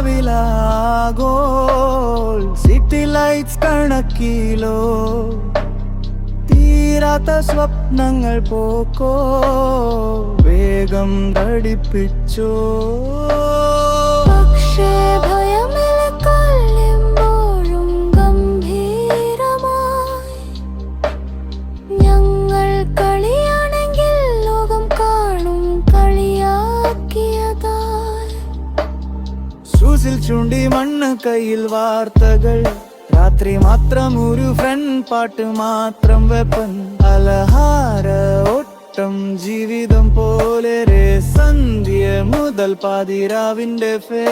രാവിലാഗോൾ city lights കണക്കിലോ തീരാത്ത സ്വപ്നങ്ങൾ പോക്കോ വേഗം ഘടിപ്പിച്ചോ പക്ഷേ ഭയമില്ല കൊല്ലുമ്പോഴും ഗംഭീരമായി ഞങ്ങൾ കളിയാണെങ്കിൽ ലോകം കാണും കളിയാക്കിയതായി സൂസിൽ ചൂണ്ടി മണ്ണ് കയ്യിൽ വാർത്തകൾ രാത്രി മാത്രം ഒരു ഫ്രണ്ട് പാട്ട് മാത്രം വെപ്പൻ അലഹാര ഓട്ടം ജീവിതം പോലെ സന്ധ്യ മുതൽ പാതിരാവിന്റെ ഫേ